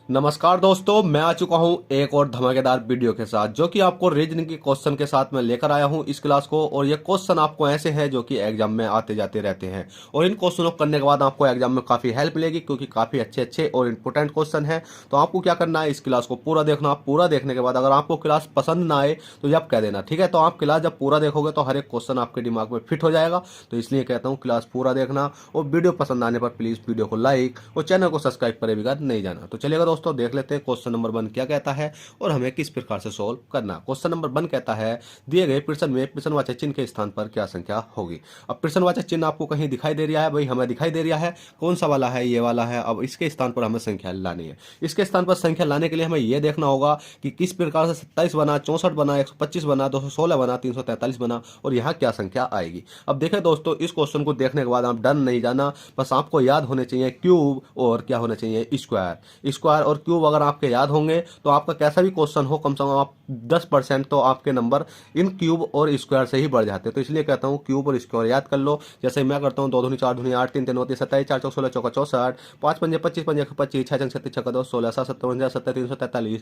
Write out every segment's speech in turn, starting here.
नमस्कार दोस्तों, मैं आ चुका हूं एक और धमाकेदार वीडियो के साथ जो कि आपको रीजनिंग के क्वेश्चन के साथ मैं लेकर आया हूं इस क्लास को। और ये क्वेश्चन आपको ऐसे हैं जो कि एग्जाम में आते जाते रहते हैं और इन क्वेश्चनों को करने के बाद आपको एग्जाम में काफ़ी हेल्प मिलेगी क्योंकि काफ़ी अच्छे अच्छे और इंपॉर्टेंट क्वेश्चन है। तो आपको क्या करना है, इस क्लास को पूरा देखना। पूरा देखने के बाद अगर आपको क्लास पसंद ना आए तो जब कह देना, ठीक है। तो आप क्लास जब पूरा देखोगे तो हर एक क्वेश्चन आपके दिमाग में फिट हो जाएगा। तो इसलिए कहता हूँ क्लास पूरा देखना और वीडियो पसंद आने पर प्लीज़ वीडियो को लाइक और चैनल को सब्सक्राइब करे बगैर नहीं जाना। तो चलिएगा दोस्तों, देख लेते हैं क्वेश्चन नंबर 1 क्या कहता है और हमें किस प्रकार से सोल्व करना। क्वेश्चन नंबर 1 कहता है दिए गए प्रश्न में प्रश्नवाचक चिन्ह के स्थान पर क्या संख्या होगी। अब प्रश्नवाचक चिन्ह आपको कहीं दिखाई दे रहा है, भाई हमें दिखाई दे रहा है। कौन सा वाला है? ये वाला है। अब इसके स्थान पर हमें संख्या लानी है। इसके स्थान पर संख्या लाने के लिए हमें यह देखना होगा कि किस प्रकार से 27 बना, 64 बना, 125 बना, 216 बना, 343 बना और यहाँ क्या संख्या आएगी। अब देखें दोस्तों, इस क्वेश्चन को देखने के बाद आप डर नहीं जाना, बस आपको याद होने चाहिए क्यूब और क्या होना चाहिए, स्क्वायर। स्क्वायर और क्यूब अगर आपके याद होंगे तो आपका कैसा भी क्वेश्चन हो कम से कम आप 10% तो आपके नंबर इन क्यूब और स्क्वायर से ही बढ़ जाते हैं। तो इसलिए कहता हूँ क्यूब और स्क्वायर याद कर लो। जैसे मैं करता हूँ 2 दूनी 4 दूनी 8, 3 3 29 27, 4 चौक 16 चौका 64, 5 पंजे 25 पंजे 25, 6 36 छक्का 2 16 7 57 70 343,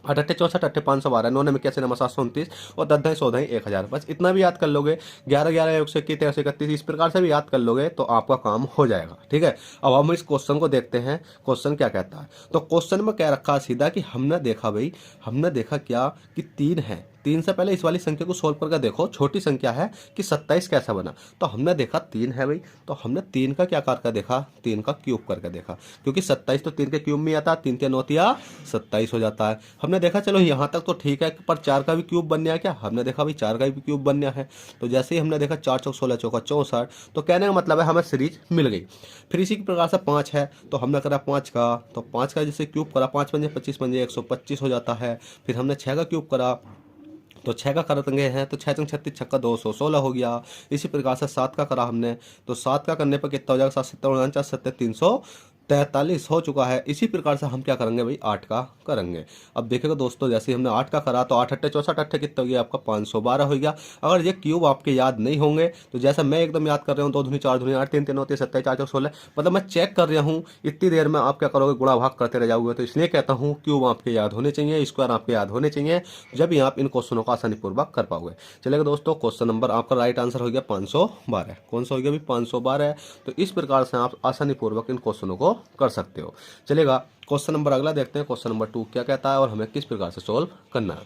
68 64 8 512, 9 में कैसे नंबर 729 और 10 10 14 1000। बस इतना भी याद कर लोगे। 11 11 1 से 13 31, इस प्रकार से भी याद कर लोगे तो आपका काम हो जाएगा, ठीक है। अब हम इस क्वेश्चन को देखते हैं, क्वेश्चन क्या कहता है। तो क्वेश्चन में क्या रखा सीधा कि हमने देखा भाई, हमने देखा क्या कि 3 है। 3 से पहले इस वाली संख्या को सोल्व करके देखो, छोटी संख्या है कि 27 कैसा बना। तो हमने देखा 3 है भाई, तो हमने 3 का क्या करके देखा, 3 का क्यूब करके देखा क्योंकि 27 तो 3 के क्यूब में आता है, 3 के 9 27 हो जाता है। हमने देखा चलो यहाँ तक तो ठीक है, पर 4 का भी क्यूब बन गया क्या, हमने देखा भाई 4 का भी क्यूब बन गया है। तो जैसे ही हमने देखा 4 चौक 16 चौका 64, तो कहने का मतलब है हमें सीरीज मिल गई। फिर इसी प्रकार से 5 है तो हमने करा 5 का, तो 5 का जैसे क्यूब करा, 5 पंजे 25 पंजे 125 हो जाता है। फिर हमने 6 का क्यूब करा तो 6 का करेंगे हैं तो 6 36 छक्का 216 हो गया। इसी प्रकार से 7 का करा हमने, तो 7 का करने पर कितना हो जाएगा, 7 7 49 7 343 हो चुका है। इसी प्रकार से हम क्या करेंगे भाई, 8 का करेंगे। अब देखिएगा दोस्तों, जैसे ही हमने 8 का करा तो 8 8 64 8 कितना हो गया आपका, 512 हो गया। अगर ये क्यूब आपके याद नहीं होंगे तो जैसा मैं एकदम याद कर रहा हूँ, 2 दूनी 4 दूनी 8, 3 3 9 27 4 16, मतलब मैं चेक कर रहा हूँ। इतनी देर में आप क्या करोगे, गुणा भाग करते रह जाओगे। तो इसलिए कहता हूँ क्यूब आपके याद होने चाहिए, स्क्वायर आपके याद होने चाहिए, जब भी आप इन क्वेश्चनों को आसानी पूर्वक कर पाओगे। चलेगा दोस्तों, क्वेश्चन नंबर आपका राइट आंसर हो गया 512। कौन सा हो गया भी, 512। तो इस प्रकार से आप आसानी पूर्वक इन क्वेश्चनों को कर सकते हो। चलेगा, क्वेश्चन नंबर अगला देखते हैं। क्वेश्चन नंबर 2 क्या कहता है और हमें किस प्रकार से सोल्व करना है।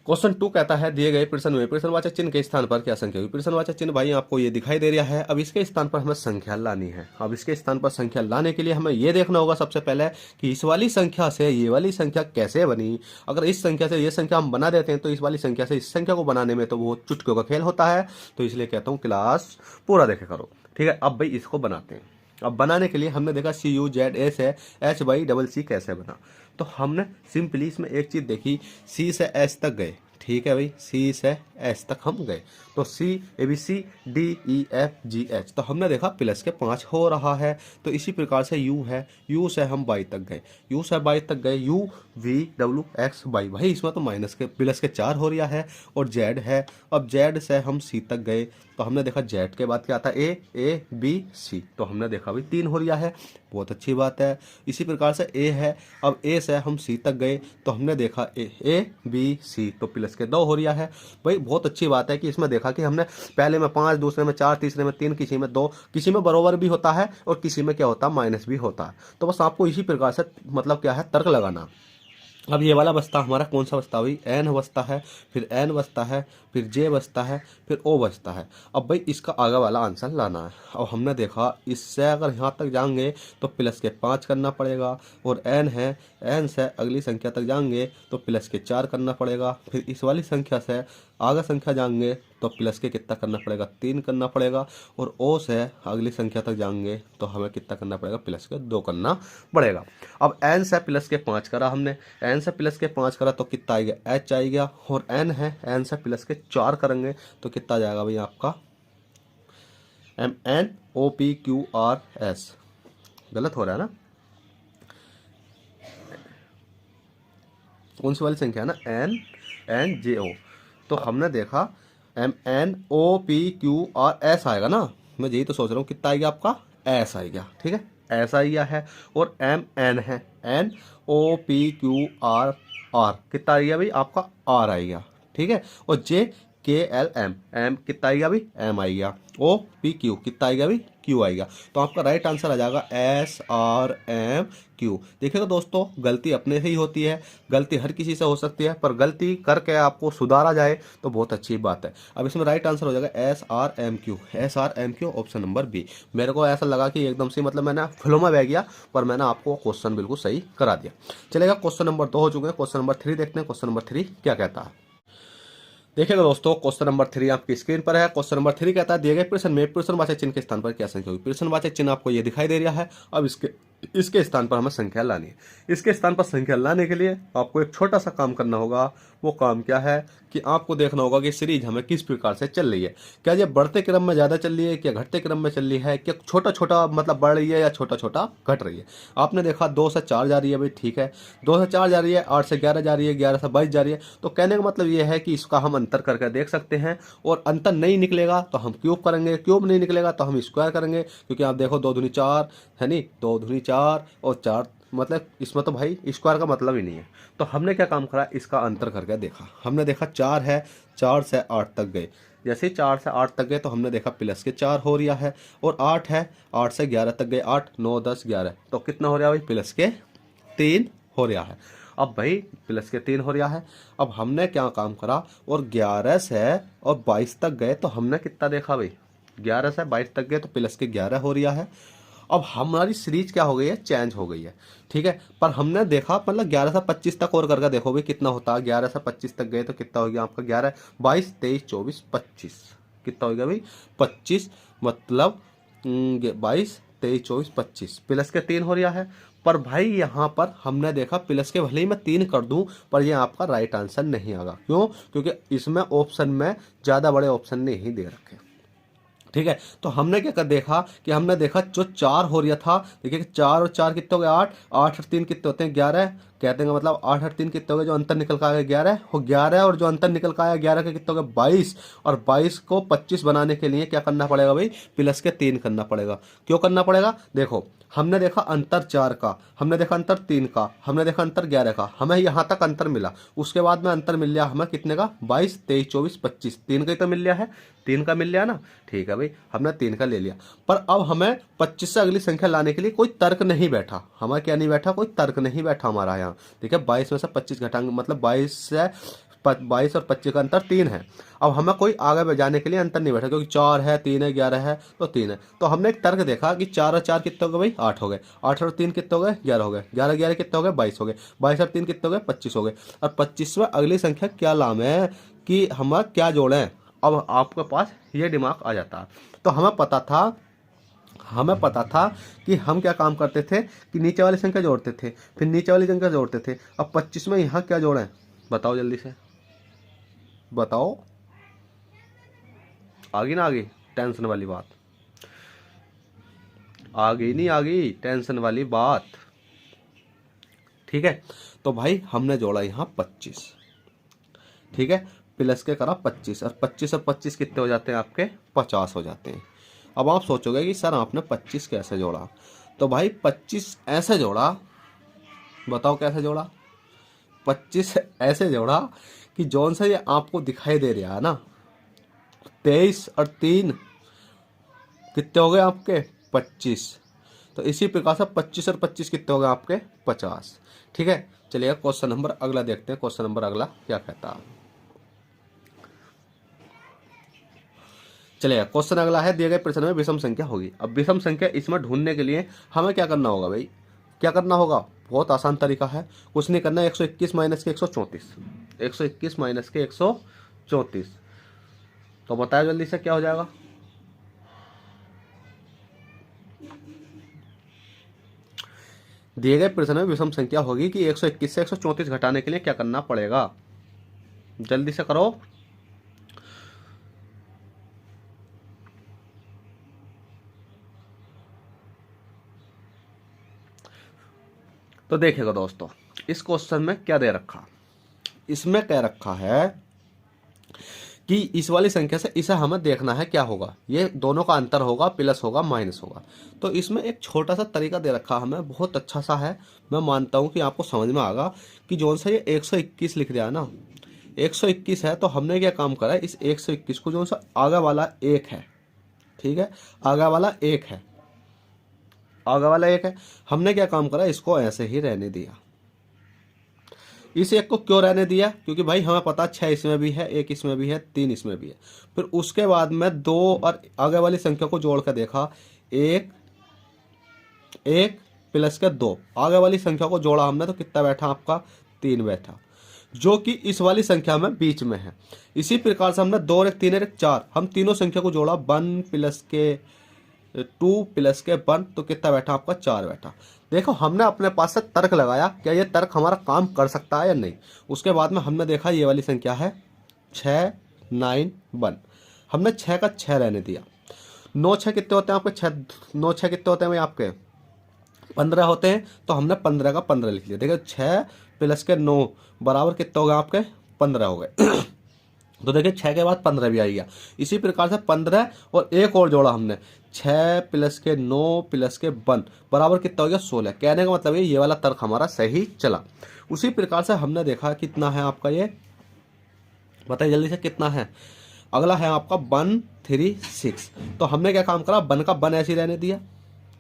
क्वेश्चन 2 कहता है दिए गए प्रश्न में प्रश्नवाचक चिन्ह के स्थान पर क्या संख्या होगी। प्रश्नवाचक चिन्ह भाई आपको ये दिखाई दे रहा है। अब इसके स्थान पर हमें संख्या लानी है। अब इसके स्थान पर संख्या लाने के लिए हमें ये देखना होगा सबसे पहले कि इस वाली संख्या से ये वाली संख्या कैसे बनी। अगर इस संख्या से ये संख्या हम बना देते हैं तो इस वाली संख्या से इस संख्या को बनाने में तो वो चुटकियों का खेल होता है। तो इसलिए कहता हूँ क्लास पूरा देखे करो, ठीक है। अब भाई इसको बनाते हैं। अब बनाने के लिए हमने देखा CUZS है, HYCC कैसे बना। तो हमने सिंपली इसमें एक चीज़ देखी, C से S तक गए, ठीक है भाई, C से S तक हम गए। तो C ABCDEFGH, तो हमने देखा प्लस के 5 हो रहा है। तो इसी प्रकार से U है, U से हम Y तक गए, U से Y तक गए, UVWXY, भाई इसमें तो माइनस के प्लस के 4 हो रहा है। और Z है, अब Z से हम C तक गए तो हमने देखा Z के बाद क्या आता है, AABC, तो हमने देखा भाई 3 हो रहा है, बहुत अच्छी बात है। इसी प्रकार से A है, अब A से हम C तक गए तो हमने देखा ABC, तो प्लस के 2 हो रहा है। भाई बहुत अच्छी बात है कि इसमें देखा कि हमने पहले में 5, दूसरे में 4, तीसरे में 3, किसी में 2, किसी में बराबर भी होता है और किसी में क्या होता है, माइनस भी होता है। तो बस आपको इसी प्रकार से मतलब क्या है, तर्क लगाना। अब ये वाला बचता हमारा कौन सा बचता भाई, N बचता है, फिर N बचता है, फिर J बचता है, फिर O बचता है। अब भाई इसका आगे वाला आंसर लाना है। अब हमने देखा इससे अगर यहाँ तक जाएंगे तो प्लस के 5 करना पड़ेगा। और N है, N से अगली संख्या तक जाएंगे तो प्लस के 4 करना पड़ेगा। फिर इस वाली संख्या से आगे संख्या जाएंगे तो प्लस के कितना करना पड़ेगा, 3 करना पड़ेगा। और O से अगली संख्या तक जाएंगे तो हमें कितना करना पड़ेगा, प्लस के 2 करना पड़ेगा। अब N से प्लस के 5 करा हमने, N से प्लस के 5 करा तो कितना आएगा, H आएगा। और N है, N से प्लस के 4 करेंगे तो कितना आ जाएगा भाई आपका, MNOPQRS। गलत हो रहा है ना, कौन सी वाली संख्या है ना, NNJO। तो हमने देखा MNOPQRS आएगा ना, मैं यही तो सोच रहा हूँ कितना आएगा आपका, S आएगा, ठीक है, एस आइया है और एम एन है, N O P Q R R कितना आएगा भाई आपका आर आएगा, ठीक है। और जे के एल एम, एम कितना आएगा भाई एम आएगा, ओ पी क्यू कितना आएगा भाई क्यू आएगा। तो आपका राइट आंसर आ जाएगा एस आर एम क्यू। देखिएगा दोस्तों, गलती अपने से ही होती है, गलती हर किसी से हो सकती है, पर गलती करके आपको सुधारा जाए तो बहुत अच्छी बात है। अब इसमें राइट आंसर हो जाएगा S R M Q, S R M Q option number B. मेरे को ऐसा लगा कि एकदम से मतलब मैंने फ्लो में बह गया, पर मैंने आपको क्वेश्चन बिल्कुल सही करा दिया। चलेगा, क्वेश्चन नंबर 2 हो चुके हैं, क्वेश्चन नंबर 3 देखते हैं। क्वेश्चन नंबर 3 क्या कहता है, देखिएगा दोस्तों, क्वेश्चन नंबर 3 आपकी स्क्रीन पर है। क्वेश्चन नंबर 3 कहता है दिए गए प्रश्न में प्रश्नवाचक चिन्ह के स्थान पर क्या संख्या होगी। प्रश्नवाचक चिन्ह आपको ये दिखाई दे रहा है। अब इसके स्थान पर हमें संख्या लानी है। इसके स्थान पर संख्या लाने के लिए आपको एक छोटा सा काम करना होगा। वो काम क्या है कि आपको देखना होगा कि सीरीज हमें किस प्रकार से चल रही है। क्या ये बढ़ते क्रम में ज़्यादा चल रही है, क्या घटते क्रम में चल रही है, क्या छोटा छोटा मतलब बढ़ रही है या छोटा छोटा घट रही है। आपने देखा 2 से 4 जा रही है भाई, ठीक है, 2 से 4 जा रही है, 8 से 11 जा रही है, 11 से 22 जा रही है। तो कहने का मतलब ये है कि इसका हम अंतर करके देख सकते हैं, और अंतर नहीं निकलेगा तो हम क्यूब करेंगे, क्यूब नहीं निकलेगा तो हम स्क्वायर करेंगे। क्योंकि आप देखो 2 दूनी 4 है नहीं, 2 दूनी 4 और 4 मतलब इसमें तो भाई स्क्वायर का मतलब ही नहीं है। तो हमने क्या काम करा, इसका अंतर करके देखा। हमने देखा 4 है, 4 से 8 तक गए, जैसे 4 से 8 तक गए तो हमने देखा प्लस के 4 हो रहा है। और 8 है, 8 से 11 तक गए, 8 9 10 11, तो कितना हो रहा है भाई प्लस के 3 हो रहा है। अब भाई प्लस के 3 हो रहा है। अब हमने क्या काम करा, और 11 से और 22 तक गए तो हमने कितना देखा भाई, 11 से 22 तक गए तो प्लस के 11 हो रहा है। अब हमारी सीरीज क्या हो गई है, चेंज हो गई है, ठीक है। पर हमने देखा मतलब 11 से 25 तक और करके देखो भाई कितना होता है। 11 से 25 तक गए तो कितना हो गया आपका 11 22 23 24 25, कितना हो गया भाई 25, मतलब 22 23 24 25 प्लस के 3 हो रहा है। पर भाई यहाँ पर हमने देखा प्लस के भले ही मैं 3 कर दूं, पर ये आपका राइट आंसर नहीं आएगा। क्यों? क्योंकि इसमें ऑप्शन में ज़्यादा बड़े ऑप्शन नहीं दे रखे, ठीक है। तो हमने क्या कर देखा कि हमने देखा जो 4 हो रहा था, देखिए 4 और 4 कितने हो गए 8, 8 और 3 कितने होते हैं 11, कहते हैं मतलब 8 और 3 कितने हो गए, जो अंतर निकल कर आया 11 हो 11, और जो अंतर निकल कर आया 11 के कितने हो गए 22, और 22 को 25 बनाने के लिए क्या करना पड़ेगा भाई, प्लस के 3 करना पड़ेगा। क्यों करना पड़ेगा, देखो हमने देखा अंतर 4 का, हमने देखा अंतर 3 का, हमने देखा अंतर 11 का, हमें यहाँ तक अंतर मिला। उसके बाद में अंतर मिल गया हमें कितने का 22 23 24 25, 3 का ही तो मिल गया है, 3 का मिल गया ना, ठीक है भाई हमने 3 का ले लिया। पर अब हमें 25 से अगली संख्या लाने के लिए कोई तर्क नहीं बैठा, हमारा क्या नहीं बैठा, कोई तर्क नहीं बैठा हमारा यहाँ। ठीक है, 22 में से 25 घटाएंगे, मतलब 22 और 25 का अंतर 3 है। अब हमें कोई आगे जाने के लिए अंतर नहीं बैठा, क्योंकि 4 है 3 है 11 है तो 3 है। तो हमने एक तर्क देखा कि 4 और 4 कितने हो गए भाई 8 हो गए, 8 और 3 कितने हो गए 11 हो गए, 11 11 कितने हो गए 22 हो गए, 22 और 3 कितने हो गए 25 हो गए। और 25 में अगली संख्या क्या लाम है कि हम क्या जोड़ें। अब आपके पास ये दिमाग आ जाता। तो हमें पता था कि हम क्या काम करते थे कि नीचे वाली संख्या जोड़ते थे, फिर नीचे वाली संख्या जोड़ते थे। अब 25 में यहाँ क्या जोड़ें, बताओ जल्दी से बताओ। आ गई ना, आ गई टेंशन वाली बात, आ गई नहीं आ गई टेंशन वाली बात, ठीक है। तो भाई हमने जोड़ा यहाँ 25, ठीक है, प्लस के करा 25, और 25 और 25 कितने हो जाते हैं आपके 50 हो जाते हैं। अब आप सोचोगे कि सर आपने 25 कैसे जोड़ा, तो भाई 25 ऐसे जोड़ा, बताओ कैसे जोड़ा। 25 ऐसे जोड़ा कि जौन सा ये आपको दिखाई दे रहा है ना, 23 और 3 कितने हो गए आपके 25, तो इसी प्रकार से 25 और 25 कितने हो गए आपके 50, ठीक है। चलिए क्वेश्चन नंबर अगला देखते हैं, क्वेश्चन नंबर अगला क्या कहता है। चलिए क्वेश्चन अगला है, दिए गए प्रश्न में विषम संख्या होगी। अब विषम संख्या इसमें ढूंढने के लिए हमें क्या करना होगा भाई, क्या करना होगा, बहुत आसान तरीका है, कुछ नहीं करना। 121 माइनस के 134, 121 माइनस के 134, तो बताया जल्दी से क्या हो जाएगा। दिए गए प्रश्न में विषम संख्या होगी कि 121 से 134 घटाने के लिए क्या करना पड़ेगा, जल्दी से करो। तो देखिएगा दोस्तों, इस क्वेश्चन में क्या दे रखा, इसमें कह रखा है कि इस वाली संख्या से इसे हमें देखना है क्या होगा, ये दोनों का अंतर होगा, प्लस होगा माइनस होगा। तो इसमें एक छोटा सा तरीका दे रखा हमें, बहुत अच्छा सा है, मैं मानता हूँ कि आपको समझ में आएगा कि जो सा ये 121 लिख दिया है ना, 121 है, तो हमने क्या काम करा है, इस 121 को जो सा आगे वाला एक है, ठीक है, आगे वाला एक है, आगे वाला एक है, हमने क्या काम करा, इसको ऐसे ही रहने दिया। इस एक को क्यों रहने दिया, क्योंकि भाई हमें पता 6 इसमें भी है, 1 इसमें भी है, 3 इसमें भी है। फिर उसके बाद में 2 और आगे वाली संख्या को जोड़ कर देखा, 1 1 प्लस के 2, आगे वाली संख्या को जोड़ा हमने तो कितना बैठा आपका, 3 बैठा, जो कि इस वाली संख्या में बीच में है। इसी प्रकार से हमने 2 और 1 3 और 1 4, हम तीनों संख्या को जोड़ा, 1 प्लस के 2 प्लस के 1, तो कितना बैठा आपका, 4 बैठा। देखो हमने अपने पास से तर्क लगाया, क्या ये तर्क हमारा काम कर सकता है या नहीं। उसके बाद में हमने देखा ये वाली संख्या है 6 9 1, हमने 6 का 6 रहने दिया। 9 6 कितने होते हैं आपके, 6 9 6 कितने होते हैं भाई आपके, 15 होते हैं, तो हमने 15 का 15 लिख लिया। देखो 6 प्लस के 9 बराबर कितने हो गए आपके, 15 हो गए। तो देखिए 6 के बाद 15 भी आ गया। इसी प्रकार से 15 और एक और जोड़ा हमने, 6 प्लस के 9 प्लस के 1 बराबर कितना हो गया, 16। कहने का मतलब ये वाला तर्क हमारा सही चला। उसी प्रकार से हमने देखा कितना है आपका, ये बताइए जल्दी से कितना है। अगला है आपका 1 3 6, तो हमने क्या काम करा, 1 का 1 ऐसे ही रहने दिया,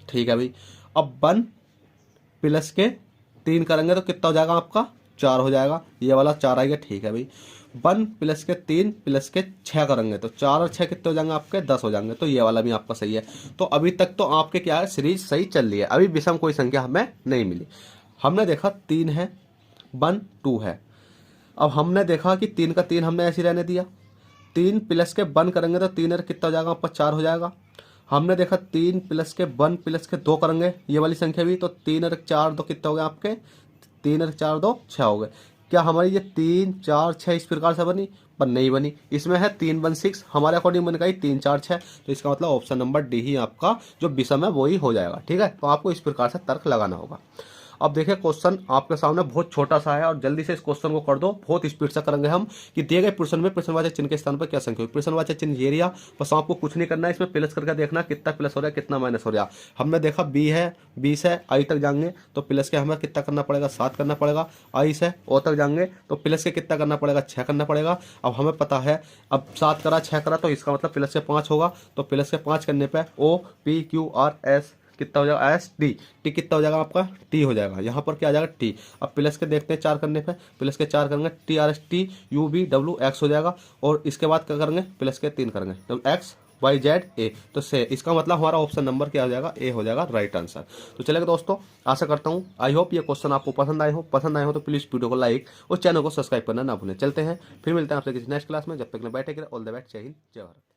ठीक है भाई। अब 1 प्लस के 3 करेंगे तो कितना हो जाएगा आपका, 4 हो जाएगा, ये वाला 4 आ गया, ठीक है भाई। 1 प्लस के 3 प्लस के 6 करेंगे तो 4 और 6 कितने हो जाएंगे आपके, 10 हो जाएंगे, तो ये वाला भी आपका सही है। तो अभी तक तो आपके क्या है, सीरीज सही चल रही है, अभी विषम कोई संख्या हमें नहीं मिली। हमने देखा 3 है, 1 2 है। अब हमने देखा कि 3 का 3 हमने ऐसे रहने दिया, 3 प्लस के 1 करेंगे तो 3 और कितना हो जाएगा आपका, 4 हो जाएगा। हमने देखा 3 प्लस के 1 प्लस के 2 करेंगे, ये वाली संख्या भी, तो 3 और 4 2 कितने हो गए आपके, 3 और 4 2 6 हो गए। क्या हमारी ये 3 4 6 इस प्रकार से बनी, पर नहीं बनी। इसमें है 3 1 6, हमारे अकॉर्डिंग बन गई 3 4 6, तो इसका मतलब ऑप्शन नंबर डी ही आपका जो विषम है वो ही हो जाएगा, ठीक है। तो आपको इस प्रकार से तर्क लगाना होगा। अब देखिए क्वेश्चन आपके सामने बहुत छोटा सा है और जल्दी से इस क्वेश्चन को कर दो, बहुत स्पीड से करेंगे हम। कि दिए गए प्रश्न में प्रश्नवाचक चिन्ह के स्थान पर क्या संख्या हुई, प्रश्नवाचक चिन्ह ये रिया, बस आपको कुछ नहीं करना है, इसमें प्लस करके देखना कितना प्लस हो रहा है कितना माइनस हो रहा है। हमने देखा बी है 20 है, आई तक जाएंगे तो प्लस के हमें कितना करना पड़ेगा, 7 करना पड़ेगा। आई से ओ तक जाएंगे तो प्लस के कितना करना पड़ेगा, 6 करना पड़ेगा। अब हमें पता है, अब 7 करा 6 करा तो इसका मतलब प्लस के 5 होगा, तो प्लस के 5 करने पर O P Q R S कितना हो जाएगा, एस टी, टी कितना हो जाएगा आपका, टी हो जाएगा। यहाँ पर क्या आ जाएगा, टी। अब प्लस के देखते हैं 4 करने पे, प्लस के 4 करेंगे, T R S T U B W X हो जाएगा। और इसके बाद क्या करेंगे, प्लस के 3 करेंगे तो एक्स वाई जेड ए, तो से इसका मतलब हमारा ऑप्शन नंबर क्या हो जाएगा, ए हो जाएगा राइट आंसर। तो चलेगा दोस्तों, आशा करता हूँ आई होप ये क्वेश्चन आपको पसंद आए हो तो प्लीज़ वीडियो को लाइक और चैनल को सब्सक्राइब करना ना भूलें। चलते हैं, फिर मिलते हैं आपसे किसी नेक्स्ट क्लास में, जब तक बैठे ऑल द बेस्ट, जय हिंद जय भारत।